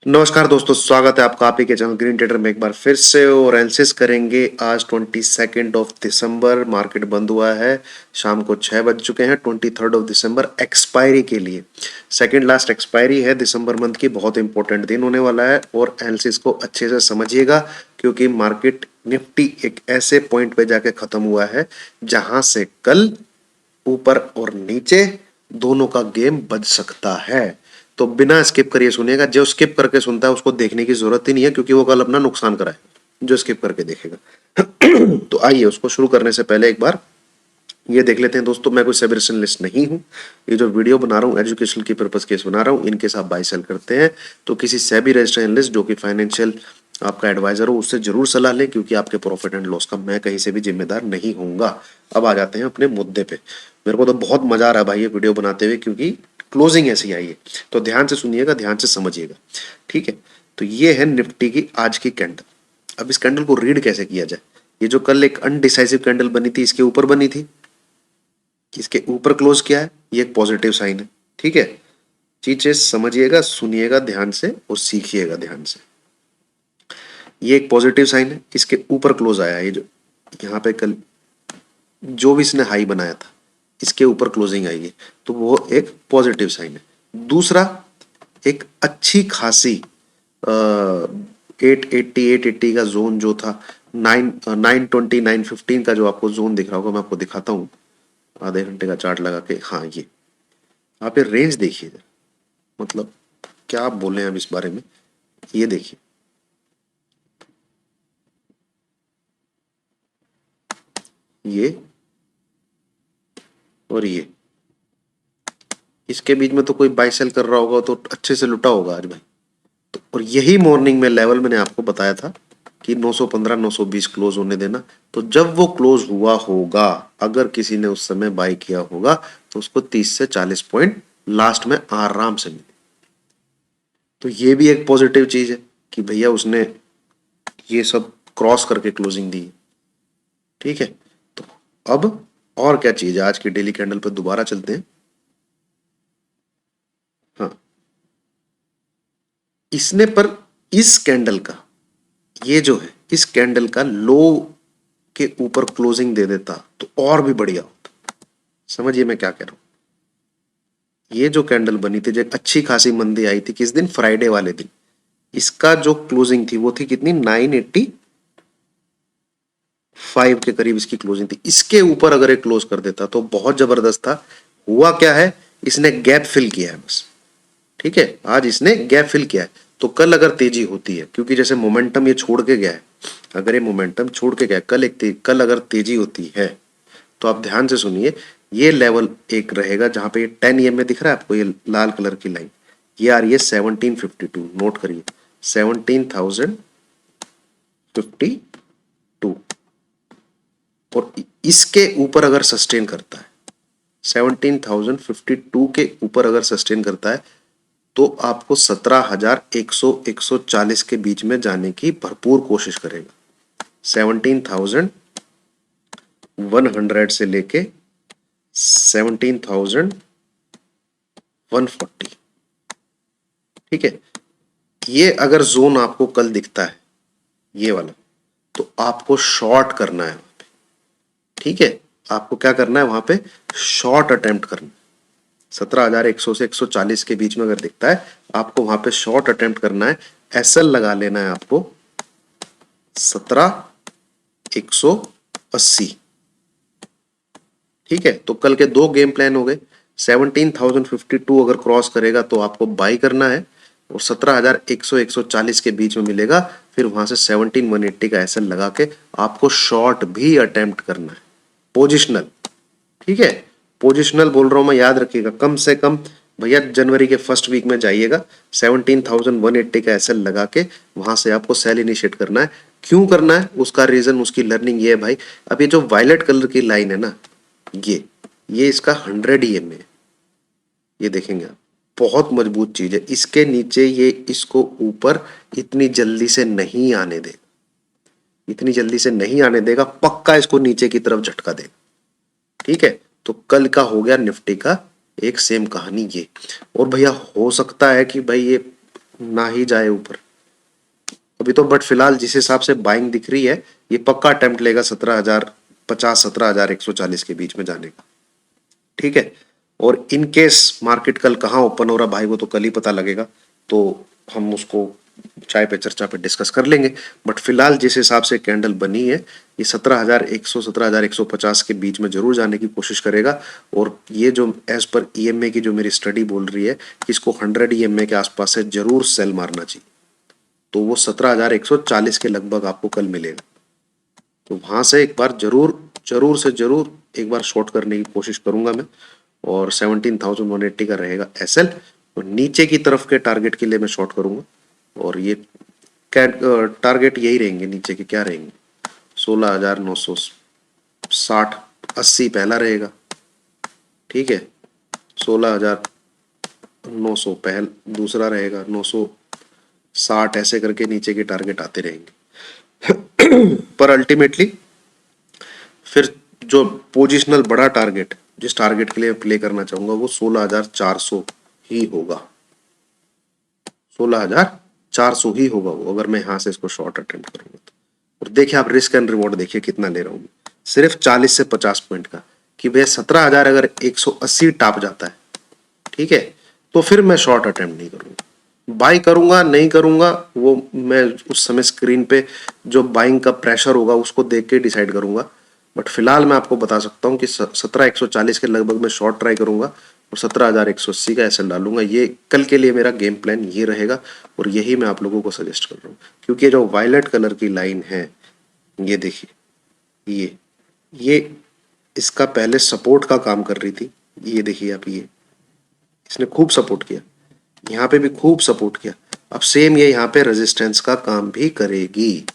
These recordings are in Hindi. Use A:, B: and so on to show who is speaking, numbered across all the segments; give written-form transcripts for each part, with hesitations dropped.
A: नमस्कार दोस्तों, स्वागत है आपका आप ही के चैनल ग्रीन ट्रेडर में एक बार फिर से। और एनालिसिस करेंगे आज 22 मार्केट बंद हुआ है, शाम को 6 बज चुके हैं। 23 एक्सपायरी के लिए सेकंड लास्ट एक्सपायरी है दिसंबर मंथ की। बहुत इंपॉर्टेंट दिन होने वाला है और एनालिसिस को अच्छे से समझिएगा, क्योंकि मार्केट निफ्टी एक ऐसे पॉइंट पे जाके खत्म हुआ है जहां से कल ऊपर और नीचे दोनों का गेम बज सकता है। तो बिना स्किप करिए सुनिएगा। जो स्किप करके सुनता है उसको देखने की जरूरत ही नहीं है, क्योंकि वो कल अपना नुकसान कराए जो स्किप करके देखेगा। तो आइए उसको शुरू करने से पहले एक बार ये देख लेते हैं दोस्तों। मैं कोई सेबरेशन लिस्ट नहीं हूँ, ये जो वीडियो बना रहा हूँ एजुकेशन की पर्पज केस बना रहा हूँ। इनकेस आप बाई सेल करते हैं तो किसी सेबी रजिस्टर्ड एनालिस्ट जो कि फाइनेंशियल आपका एडवाइजर हो उससे जरूर सलाह लें, क्योंकि आपके प्रॉफिट एंड लॉस का मैं कहीं से भी जिम्मेदार नहीं होऊंगा। अब आ जाते हैं अपने मुद्दे पे। मेरे को तो बहुत मजा आ रहा है भाई ये वीडियो बनाते हुए, क्योंकि क्लोजिंग ऐसी आई है। तो ध्यान से सुनिएगा, ध्यान से समझिएगा, ठीक है। तो ये है निफ्टी की आज की कैंडल। अब इस कैंडल को रीड कैसे किया जाए? ये जो कल एक अनडिसाइसिव कैंडल बनी थी, इसके ऊपर बनी थी, इसके ऊपर क्लोज किया है, ये एक पॉजिटिव साइन है, ठीक है। चीजें समझिएगा, सुनिएगा ध्यान से और सीखिएगा ध्यान से। ये एक पॉजिटिव साइन है, इसके ऊपर क्लोज आया है। ये जो यहाँ पे कल जो भी इसने हाई बनाया था इसके ऊपर क्लोजिंग आई है, तो वो एक पॉजिटिव साइन है। दूसरा, एक अच्छी खासी 880 का जोन जो था, 920 915 का जो आपको जोन दिख रहा होगा, मैं आपको दिखाता हूँ आधे घंटे का चार्ट लगा के। हाँ, ये आप ये रेंज देखिए, मतलब क्या आप बोले अब इस बारे में। ये देखिए, ये और ये, इसके बीच में तो कोई बाई सेल कर रहा होगा तो अच्छे से लुटा होगा आज भाई। तो और यही मॉर्निंग में लेवल मैंने आपको बताया था कि 915 920 क्लोज होने देना। तो जब वो क्लोज हुआ होगा, अगर किसी ने उस समय बाई किया होगा तो उसको 30 से 40 पॉइंट लास्ट में आराम से मिले। तो ये भी एक पॉजिटिव चीज है कि भैया उसने ये सब क्रॉस करके क्लोजिंग दी, ठीक है। तो अब और क्या चीज है, आज की डेली कैंडल पे दोबारा चलते हैं। हाँ, इसने पर इस कैंडल का, ये जो है इस कैंडल का लो के ऊपर क्लोजिंग दे देता तो और भी बढ़िया होता। समझिए मैं क्या कह रहा हूं। ये जो कैंडल बनी थी, जो अच्छी खासी मंदी आई थी किस दिन, फ्राइडे वाले दिन, इसका जो क्लोजिंग थी वो थी कितनी, 985 के करीब इसकी क्लोजिंग थी। इसके ऊपर अगर एक क्लोज कर देता तो बहुत जबरदस्त था। हुआ क्या है, इसने गैप फिल किया है बस, ठीक है। आज इसने गैप फिल किया है। तो कल अगर तेजी होती है, क्योंकि जैसे मोमेंटम ये छोड़ के गया है, अगर ये मोमेंटम छोड़ के गया कल अगर तेजी होती है तो आप ध्यान से सुनिए। ये लेवल एक रहेगा जहां पे ये 10 EM में दिख रहा है आपको, ये लाल कलर की लाइन, ये आ रही है 1752। नोट करिए, 17,052। और इसके ऊपर अगर सस्टेन करता है, 17,052 के ऊपर अगर सस्टेन करता है तो आपको 17,100 140 के बीच में जाने की भरपूर कोशिश करेगा। 17,100 से लेके 17,140, ठीक है। ये अगर जोन आपको कल दिखता है, ये वाला, तो आपको शॉर्ट करना है, ठीक है। आपको क्या करना है, वहां पे शॉर्ट अटेम्प्ट करना है। 17,100 से 140 के बीच में अगर दिखता है, आपको वहां पे शॉर्ट अटेम्प्ट करना है। एसएल लगा लेना है आपको 17,180, ठीक है। तो कल के दो गेम प्लान हो गए। 17,052 अगर क्रॉस करेगा तो आपको बाई करना है, और 17,100 140 के बीच में मिलेगा, फिर वहां से 17,180 का एसएल लगा के आपको शॉर्ट भी अटेम्प्ट करना है, पोजिशनल, ठीक है। पोजिशनल बोल रहा हूं मैं, याद रखिएगा। कम से कम भैया जनवरी के फर्स्ट वीक में जाइएगा, 17,180 का एसएल लगा के वहां से आपको सेल इनिशिएट करना है। क्यों करना है, उसका रीजन, उसकी लर्निंग ये है भाई। अब ये जो वायलेट कलर की लाइन है ना, ये इसका 100 EM है, ये देखेंगे आप, बहुत मजबूत चीज है। इसके नीचे ये इसको ऊपर इतनी जल्दी से नहीं आने देगा, इतनी जल्दी से नहीं आने देगा, पक्का इसको नीचे की तरफ झटका देगा, ठीक है। तो कल का हो गया निफ्टी का एक सेम कहानी ये। और भैया हो सकता है कि भाई ये ना ही जाए ऊपर अभी तो। बट फिलहाल जिस हिसाब से बाइंग दिख रही है, ये पक्का अटेम्प्ट लेगा 17,050 17,140 के बीच में जाने का। ठीक है, और इन केस मार्केट कल कहाँ ओपन हो रहा भाई, वो तो कल ही पता लगेगा, तो हम उसको चाय पे चर्चा पे डिस्कस कर लेंगे। बट फिलहाल जिस हिसाब से कैंडल बनी है, ये 17,100 17,150 के बीच में जरूर जाने की कोशिश करेगा। और ये जो एज पर ईएमए की जो मेरी स्टडी बोल रही है कि इसको 100 ईएमए के आसपास से जरूर सेल मारना चाहिए, तो वो 17,140 के लगभग आपको कल मिलेगा। तो वहां से एक बार जरूर जरूर से जरूर एक बार शॉर्ट करने की कोशिश करूंगा मैं। और 17,180 का रहेगा एसएल, और नीचे की तरफ के टारगेट के लिए मैं शॉर्ट करूंगा। और ये टारगेट यही रहेंगे, नीचे के क्या रहेंगे, 16,960 80 पहला रहेगा। ठीक है, 16,900 पहल दूसरा रहेगा, 960 ऐसे करके नीचे के टारगेट आते रहेंगे। पर अल्टीमेटली फिर जो पोजिशनल बड़ा टारगेट, जिस टारगेट के लिए प्ले करना चाहूंगा, वो 16,400 ही होगा। 16,400 ही होगा वो, अगर मैं यहां से इसको शॉर्ट अटेम्प्ट करूंगा तो। और देखिए आप रिस्क एंड रिवॉर्ड देखिए कितना ले रहा हूं, सिर्फ 40 से 50 पॉइंट का, कि भैया 17,000 अगर 180 टाप जाता है, ठीक है, तो फिर मैं शॉर्ट अटेम्प्ट नहीं करूंगा। बाई करूंगा नहीं करूंगा वो मैं उस समय स्क्रीन पे जो बाइंग का प्रेशर होगा उसको देख के डिसाइड करूंगा। बट फिलहाल मैं आपको बता सकता हूँ कि 17,140 के लगभग मैं शॉर्ट ट्राई करूंगा और 17,180 का एसएल डालूंगा। ये कल के लिए मेरा गेम प्लान ये रहेगा, और यही मैं आप लोगों को सजेस्ट कर रहा हूँ। क्योंकि जो वायलेट कलर की लाइन है, ये देखिए, ये इसका पहले सपोर्ट का काम कर रही थी। ये देखिए आप, ये इसने खूब सपोर्ट किया, यहाँ पे भी खूब सपोर्ट किया। अब सेम ये यहाँ पे रेजिस्टेंस का काम भी करेगी,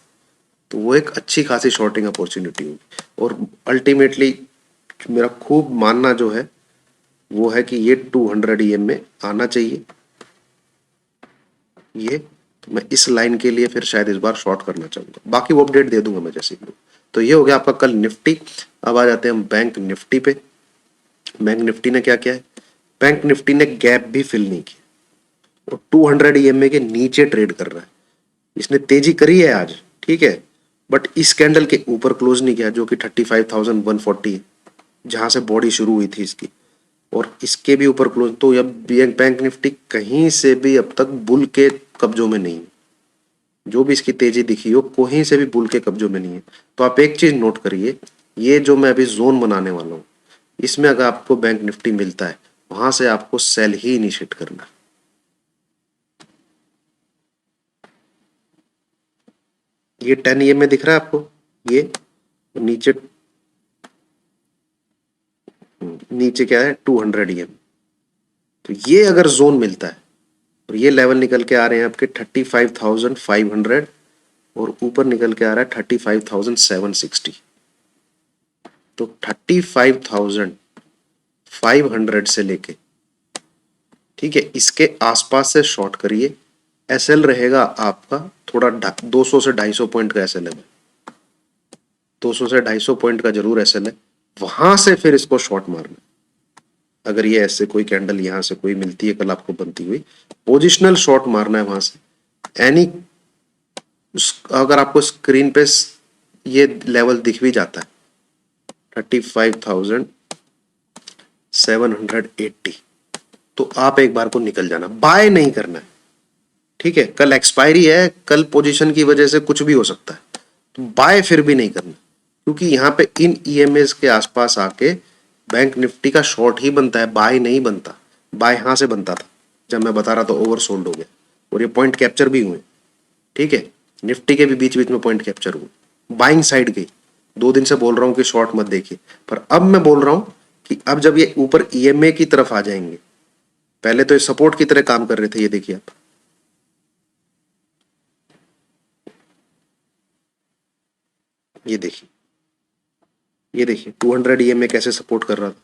A: तो वो एक अच्छी खासी शॉर्टिंग अपॉर्चुनिटी होगी। और अल्टीमेटली मेरा खूब मानना जो है वो है कि ये 200 ईएम में आना चाहिए। ये तो मैं इस लाइन के लिए फिर शायद इस बार शॉर्ट करना चाहूंगा, बाकी वो अपडेट दे दूंगा मैं जैसे ही। तो ये हो गया आपका कल निफ्टी। अब आ जाते हैं हम बैंक निफ्टी पे। बैंक निफ्टी ने क्या किया है, बैंक निफ्टी ने गैप भी फिल नहीं किया और 200 ईएमए के नीचे ट्रेड कर रहा है। इसने तेजी करी है आज, ठीक है, बट इस कैंडल के ऊपर क्लोज नहीं किया, जो कि 35,140 है, जहां से बॉडी शुरू हुई थी इसकी, और इसके भी ऊपर क्लोज। तो अब बैंक निफ्टी कहीं से भी अब तक बुल के कब्जों में नहीं है। जो भी इसकी तेजी दिखी हो, कहीं से भी बुल के कब्जों में नहीं है। तो आप एक चीज नोट करिए, ये जो मैं अभी जोन बनाने वाला हूं, इसमें अगर आपको बैंक निफ्टी मिलता है, वहां से आपको सेल ही इनिशिएट करना। ये 10 ईएम में दिख रहा है आपको, ये नीचे, नीचे क्या है 200 ईएम। तो ये अगर जोन मिलता है और ये लेवल निकल के आ रहे हैं आपके 35,500, और ऊपर निकल के आ रहा है 35,760, तो 35,500 से लेके, ठीक है, इसके आसपास से शॉर्ट करिए। एसएल रहेगा आपका थोड़ा 200 से 250 पॉइंट का एसएल है, 200 से 250 पॉइंट का जरूर एसएल है। वहां से फिर इसको शॉर्ट मारना। अगर ये ऐसे कोई कैंडल यहां से कोई मिलती है कल आपको बनती हुई, पोजिशनल शॉर्ट मारना है वहां से। एनी, अगर आपको स्क्रीन पे ये लेवल दिख भी जाता है 35,780, तो आप एक बार को निकल जाना, बाय नहीं करना है। ठीक है, कल एक्सपायरी है, कल पोजीशन की वजह से कुछ भी हो सकता है, तो बाय फिर भी नहीं करना, क्योंकि यहाँ पे इन ईएमएस के आसपास आके बैंक निफ्टी का शॉर्ट ही बनता है, बाय नहीं बनता। बाय यहां से बनता था जब मैं बता रहा था ओवर सोल्ड हो गया, और ये पॉइंट कैप्चर भी हुए। ठीक है, निफ्टी के भी बीच बीच में पॉइंट कैप्चर हुए, बाइंग साइड गई। 2 दिन से बोल रहा हूं कि शॉर्ट मत देखिए, पर अब मैं बोल रहा हूं कि अब जब ये ऊपर ईएमए की तरफ आ जाएंगे, पहले तो ये सपोर्ट की तरह काम कर रहे थे, ये देखिए आप, ये देखिए, ये देखिए 200 ईएमए कैसे सपोर्ट कर रहा था।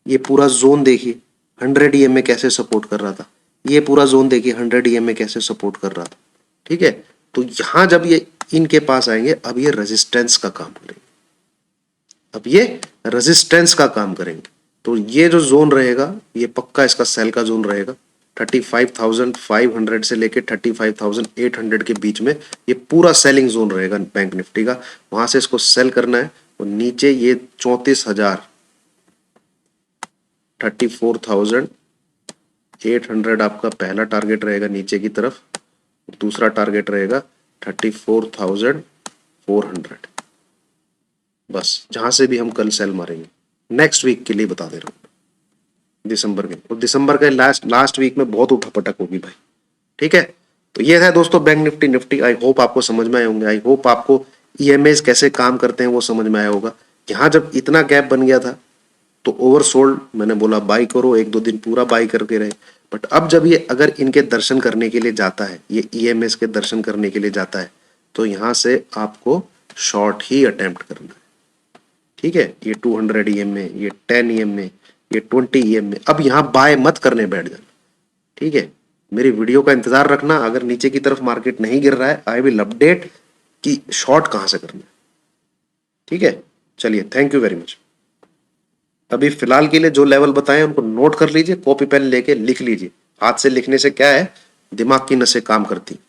A: ये पूरा जोन देखिए 100 ईएमए कैसे सपोर्ट कर रहा था। ये पूरा जोन देखिए 100 ईएमए कैसे सपोर्ट कर रहा था। ठीक है, तो यहां जब ये इनके पास आएंगे, अब ये रेजिस्टेंस का काम करेंगे, अब ये रेजिस्टेंस का काम करेंगे। तो ये जो जोन रहेगा, ये पक्का इसका सेल का जोन रहेगा। 35,500 से लेके 35,800 के बीच में ये पूरा सेलिंग जोन रहेगा बैंक निफ्टी का। वहां से इसको सेल करना है और नीचे ये 34,000 34,800 आपका पहला टारगेट रहेगा नीचे की तरफ, दूसरा टारगेट रहेगा 34,400। बस जहां से भी हम कल सेल मारेंगे, नेक्स्ट वीक के लिए बता दे रहा हूं, दिसंबर में। और दिसंबर के लास्ट वीक में बहुत उठापटक होगी भाई, ठीक है। तो ये है दोस्तों bank Nifty Nifty. I hope आपको समझ में आए होंगे, आई होप आपको ईएमएस कैसे काम करते हैं वो समझ में आया होगा। यहाँ जब इतना गैप बन गया था तो ओवरसोल्ड, मैंने बोला बाई करो, एक दो दिन पूरा बाई करके रहे। बट अब जब ये अगर इनके दर्शन करने के लिए जाता है, ये ईएमएस के दर्शन करने के लिए जाता है, तो यहां से आपको शॉर्ट ही अटेम्प्ट करना है, ठीक है। ये 200 ईएमए, ये 10 ईएमए, ये 20 ईएमए, अब यहां बाय मत करने बैठ जाना, ठीक है। मेरी वीडियो का इंतजार रखना, अगर नीचे की तरफ मार्केट नहीं गिर रहा है आई विल अपडेट कि शॉर्ट कहां से करना है, ठीक है। चलिए, थैंक यू वेरी मच। अभी फिलहाल के लिए जो लेवल बताए उनको नोट कर लीजिए, कॉपी पेन लेके लिख लीजिए। हाथ से लिखने से क्या है, दिमाग की नसें काम करती।